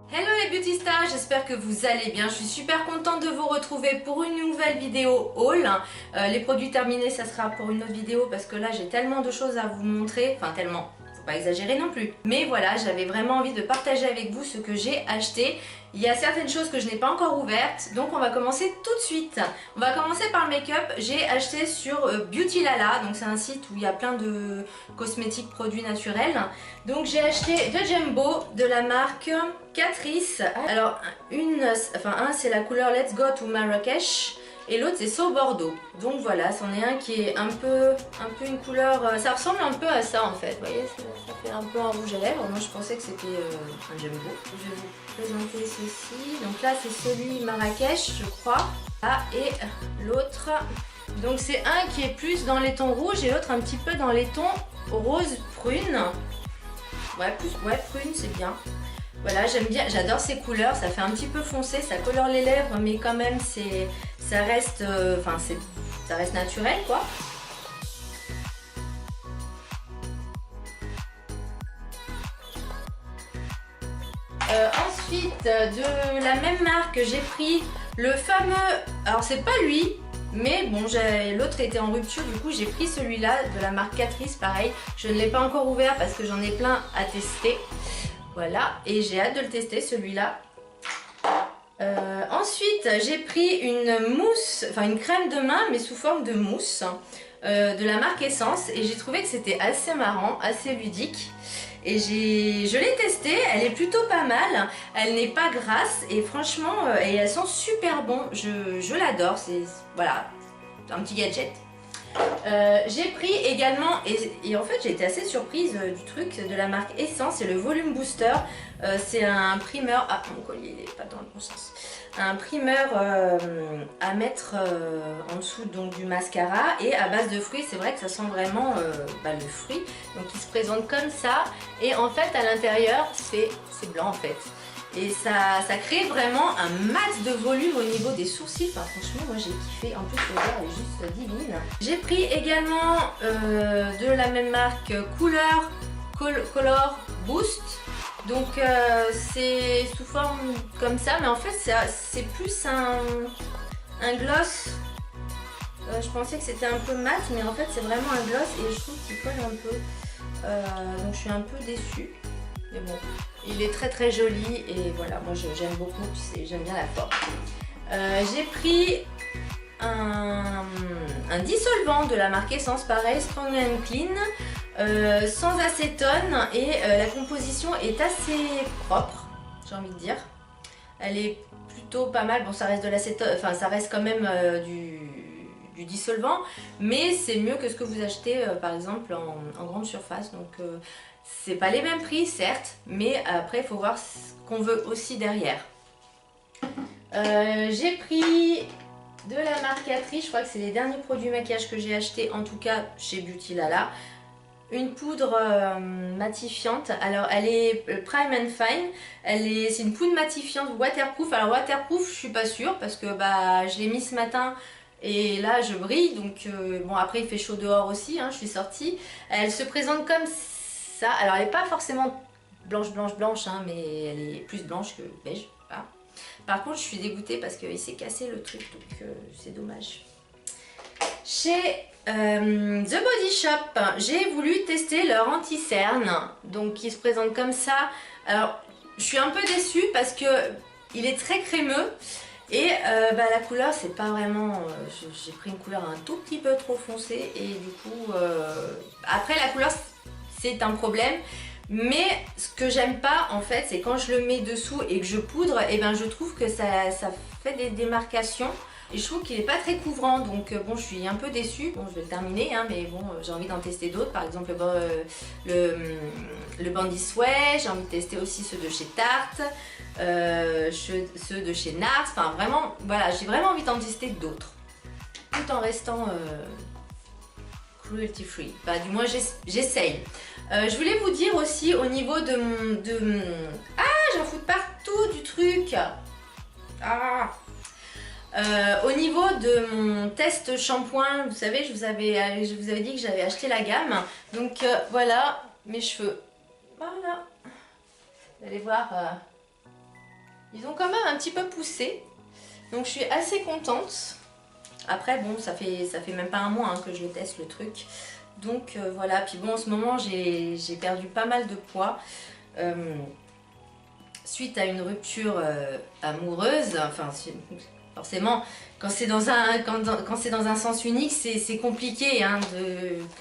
Hello les beauty stars, j'espère que vous allez bien. Je suis super contente de vous retrouver pour une nouvelle vidéo haul. Les produits terminés, ça sera pour une autre vidéo parce que là j'ai tellement de choses à vous montrer. Enfin tellement, faut pas exagérer non plus. Mais voilà, j'avais vraiment envie de partager avec vous ce que j'ai acheté. Il y a certaines choses que je n'ai pas encore ouvertes, donc on va commencer tout de suite. On va commencer par le make-up. J'ai acheté sur Beauty Lala, donc c'est un site où il y a plein de cosmétiques, produits naturels. Donc j'ai acheté deux Jumbo de la marque Catrice. Alors un c'est la couleur Let's Go to Marrakech et l'autre c'est So Bordeaux. Donc voilà, c'en est un qui est un peu une couleur, ça ressemble un peu à ça en fait. Vous voyez, ça fait un peu un rouge à lèvres. Moi je pensais que c'était un Jumbo. Je vais vous présenter ceci. Donc là c'est celui Marrakech je crois. Ah, et l'autre. Donc c'est un qui est plus dans les tons rouges et l'autre un petit peu dans les tons rose prune. Ouais, prune c'est bien. Voilà, j'aime bien, j'adore ces couleurs, ça fait un petit peu foncé, ça colore les lèvres, mais quand même ça reste, ça reste naturel quoi. Ensuite, de la même marque, j'ai pris le fameux, alors c'est pas lui, mais bon, l'autre était en rupture, du coup j'ai pris celui-là de la marque Catrice, pareil. Je ne l'ai pas encore ouvert parce que j'en ai plein à tester. Voilà, et j'ai hâte de le tester celui-là. Ensuite, j'ai pris une mousse, enfin une crème de main, mais sous forme de mousse, de la marque Essence. Et j'ai trouvé que c'était assez marrant, assez ludique. Et je l'ai testée, elle est plutôt pas mal. Elle n'est pas grasse et franchement, et elle sent super bon. Je l'adore, c'est voilà, un petit gadget. J'ai pris également, et en fait j'ai été assez surprise du truc de la marque Essence, c'est le Volume Booster. C'est un primeur, ah mon collier il est pas dans le bon sens, un primeur à mettre en dessous donc du mascara et à base de fruits. C'est vrai que ça sent vraiment le fruit, donc il se présente comme ça et en fait à l'intérieur c'est blanc en fait. Et ça crée vraiment un max de volume au niveau des sourcils. Enfin, franchement, moi j'ai kiffé. En plus, l'odeur est juste divine. J'ai pris également de la même marque Color Boost. Donc c'est sous forme comme ça, mais en fait c'est plus un gloss. Je pensais que c'était un peu mat, mais en fait c'est vraiment un gloss et je trouve qu'il colle un peu. Donc je suis un peu déçue. Mais bon, il est très très joli et voilà, moi j'aime beaucoup, j'aime bien la forme. J'ai pris un dissolvant de la marque Essence, pareil, Strong and Clean, sans acétone et la composition est assez propre, j'ai envie de dire. Elle est plutôt pas mal, bon ça reste de l'acétone, enfin ça reste quand même du dissolvant, mais c'est mieux que ce que vous achetez par exemple en grande surface. Donc c'est pas les mêmes prix certes, mais après il faut voir ce qu'on veut aussi derrière. J'ai pris de la marque Catrice, je crois que c'est les derniers produits maquillage que j'ai acheté, en tout cas chez Beauty Lala. Une poudre matifiante, alors elle est Prime and Fine, c'est une poudre matifiante waterproof. Alors waterproof je suis pas sûre parce que je l'ai mis ce matin et là je brille, donc bon après il fait chaud dehors aussi, hein, je suis sortie. Elle se présente comme ça, alors elle n'est pas forcément blanche hein, mais elle est plus blanche que beige. Voilà. Par contre je suis dégoûtée parce qu'il s'est cassé le truc, donc c'est dommage. Chez The Body Shop, j'ai voulu tester leur anti-cerne, donc qui se présente comme ça. Alors je suis un peu déçue parce que il est très crémeux et la couleur c'est pas vraiment, j'ai pris une couleur un tout petit peu trop foncée et du coup après la couleur c'est un problème. Mais ce que j'aime pas en fait, c'est quand je le mets dessous et que je poudre, et je trouve que ça fait des démarcations. Et je trouve qu'il n'est pas très couvrant, donc bon je suis un peu déçue. Bon je vais le terminer hein, mais bon j'ai envie d'en tester d'autres. Par exemple le Bandy Sway, j'ai envie de tester aussi ceux de chez Tarte, ceux de chez Nars. Enfin vraiment, voilà, j'ai vraiment envie d'en tester d'autres. Tout en restant cruelty free. Du moins j'essaye. Je voulais vous dire aussi au niveau de mon... Ah, j'en fous de partout du truc. Ah. Au niveau de mon test shampoing, vous savez, je vous avais dit que j'avais acheté la gamme. Donc voilà mes cheveux. Voilà. Vous allez voir, Ils ont quand même un petit peu poussé. Donc je suis assez contente. Après bon, ça fait même pas un mois hein, que je le teste le truc. Donc voilà, puis bon en ce moment j'ai perdu pas mal de poids. Suite à une rupture amoureuse, enfin forcément quand c'est dans un sens unique c'est compliqué hein,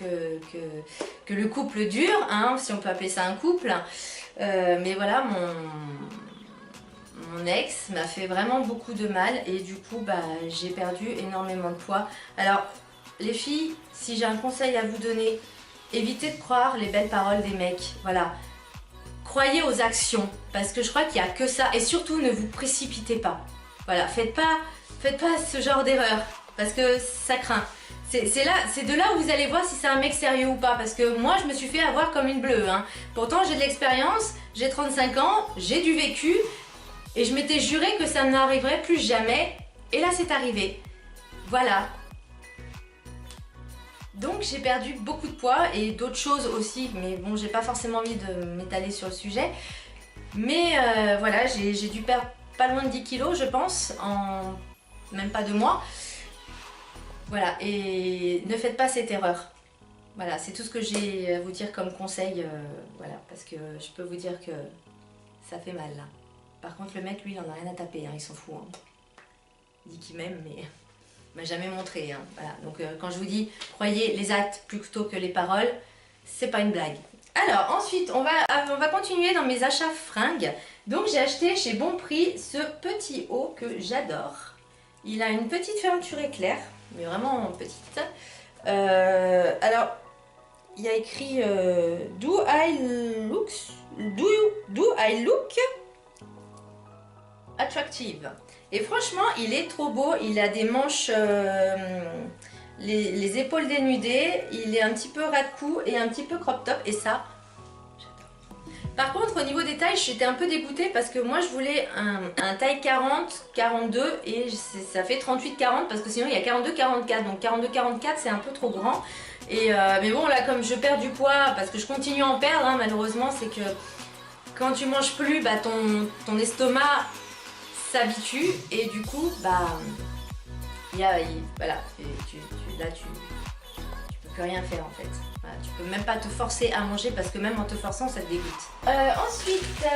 que le couple dure, hein, si on peut appeler ça un couple. Mais voilà, mon ex m'a fait vraiment beaucoup de mal et du coup bah, j'ai perdu énormément de poids. Alors les filles, si j'ai un conseil à vous donner, évitez de croire les belles paroles des mecs, voilà. Croyez aux actions, parce que je crois qu'il n'y a que ça, et surtout ne vous précipitez pas. Voilà, faites pas ce genre d'erreur, parce que ça craint. C'est de là où vous allez voir si c'est un mec sérieux ou pas, parce que moi je me suis fait avoir comme une bleue. Hein. Pourtant j'ai de l'expérience, j'ai 35 ans, j'ai du vécu, et je m'étais juré que ça n'arriverait plus jamais, et là c'est arrivé. Voilà. Donc j'ai perdu beaucoup de poids et d'autres choses aussi, mais bon j'ai pas forcément envie de m'étaler sur le sujet. Mais voilà, j'ai dû perdre pas loin de 10 kilos je pense, en même pas 2 mois. Voilà, et ne faites pas cette erreur. Voilà, c'est tout ce que j'ai à vous dire comme conseil, voilà, parce que je peux vous dire que ça fait mal là. Par contre le mec lui il en a rien à taper, hein, il s'en fout. Hein. Il dit qu'il m'aime mais... m'a jamais montré, hein. Voilà. Donc quand je vous dis croyez les actes plutôt que les paroles, c'est pas une blague. Alors ensuite on va continuer dans mes achats fringues. Donc j'ai acheté chez Bonprix ce petit haut que j'adore. Il a une petite fermeture éclair, mais vraiment petite. Alors il y a écrit Do I look attractive? Et franchement, il est trop beau. Il a des manches, les épaules dénudées. Il est un petit peu ras de cou et un petit peu crop top. Et ça, j'adore. Par contre, au niveau des tailles, j'étais un peu dégoûtée parce que moi, je voulais un taille 40, 42 et ça fait 38-40 parce que sinon, il y a 42-44. Donc 42-44, c'est un peu trop grand. Et, mais bon, là, comme je perds du poids, parce que je continue à en perdre, hein, malheureusement, c'est que quand tu manges plus, bah, ton estomac s'habitue et du coup bah voilà, là tu peux plus rien faire en fait. Voilà, tu peux même pas te forcer à manger parce que même en te forçant ça te dégoûte. Ensuite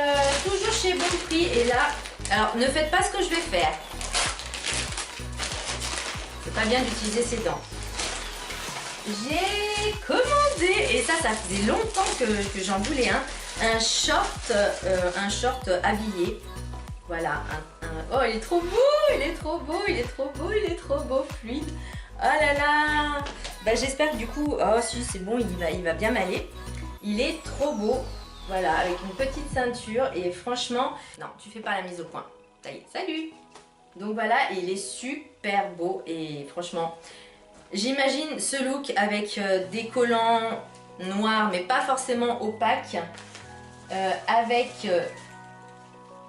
toujours chez Bonprix et là, alors ne faites pas ce que je vais faire. C'est pas bien d'utiliser ses dents. J'ai commandé et ça faisait longtemps que j'en voulais un short habillé. Voilà, oh il est trop beau, il est trop beau, il est trop beau, il est trop beau, fluide. Oh là là. Bah j'espère que du coup, oh si c'est bon, il va bien m'aller. Il est trop beau, voilà, avec une petite ceinture et franchement, non, tu fais pas la mise au point. Ça y est, salut. Donc voilà, il est super beau et franchement, j'imagine ce look avec des collants noirs, mais pas forcément opaques, avec...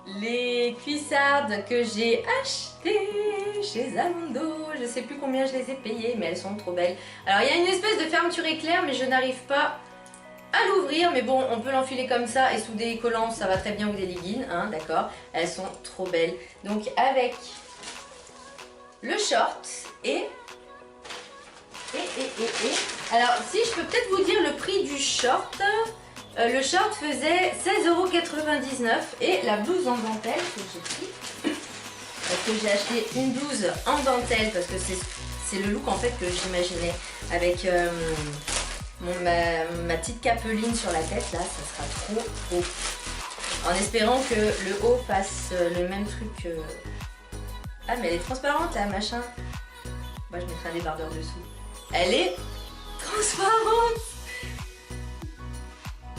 les cuissardes que j'ai achetées chez Zalando, je sais plus combien je les ai payées mais elles sont trop belles. Alors il y a une espèce de fermeture éclair mais je n'arrive pas à l'ouvrir, mais bon on peut l'enfiler comme ça et sous des collants ça va très bien ou des leggings, hein, d'accord. Elles sont trop belles. Donc avec le short et... Alors si je peux peut-être vous dire le prix du short. Le short faisait 16,99 € et la blouse en dentelle que j'ai pris, parce que j'ai acheté une blouse en dentelle parce que c'est le look en fait que j'imaginais avec ma petite capeline sur la tête là, ça sera trop beau. En espérant que le haut fasse le même truc que... Ah mais elle est transparente la machin. Moi je mettrai un débardeur dessous. Elle est transparente.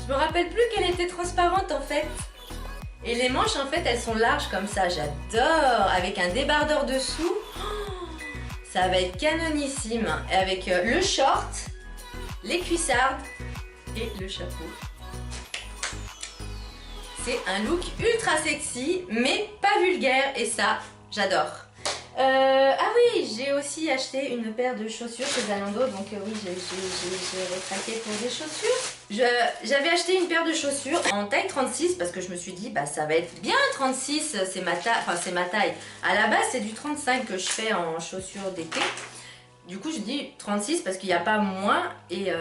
Je me rappelle plus qu'elle était transparente en fait. Et les manches en fait elles sont larges comme ça, j'adore. Avec un débardeur dessous, oh, ça va être canonissime. Et avec le short, les cuissardes et le chapeau. C'est un look ultra sexy mais pas vulgaire et ça j'adore. Ah oui, j'ai aussi acheté une paire de chaussures chez Zalando, donc oui, j'ai retraqué pour des chaussures. J'avais acheté une paire de chaussures en taille 36 parce que je me suis dit, bah ça va être bien 36, c'est ma taille, enfin c'est ma taille. À la base, c'est du 35 que je fais en chaussures d'été. Du coup, je dis 36 parce qu'il n'y a pas moins. Et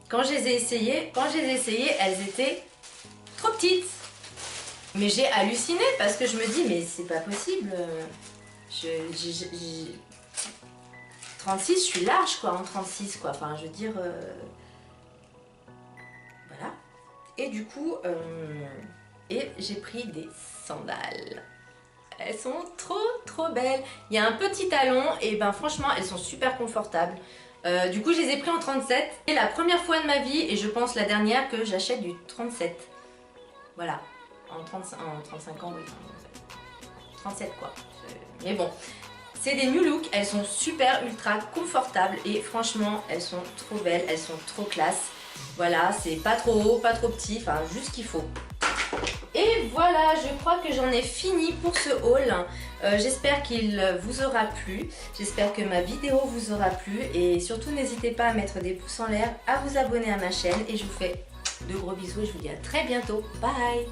quand je les ai essayées, elles étaient trop petites. Mais j'ai halluciné parce que je me dis, mais c'est pas possible. 36, je suis large quoi, en 36 quoi. Enfin, je veux dire, voilà. Et du coup, j'ai pris des sandales. Elles sont trop belles. Il y a un petit talon et ben franchement, elles sont super confortables. Du coup, je les ai pris en 37. C'est la première fois de ma vie et je pense la dernière que j'achète du 37. Voilà. En 35 ans, oui. 37 quoi. Mais bon. C'est des New Look, elles sont super ultra confortables et franchement elles sont trop belles, elles sont trop classe. Voilà, c'est pas trop haut, pas trop petit, enfin juste ce qu'il faut. Et voilà, je crois que j'en ai fini pour ce haul. J'espère qu'il vous aura plu, j'espère que ma vidéo vous aura plu et surtout n'hésitez pas à mettre des pouces en l'air, à vous abonner à ma chaîne et je vous fais de gros bisous et je vous dis à très bientôt. Bye!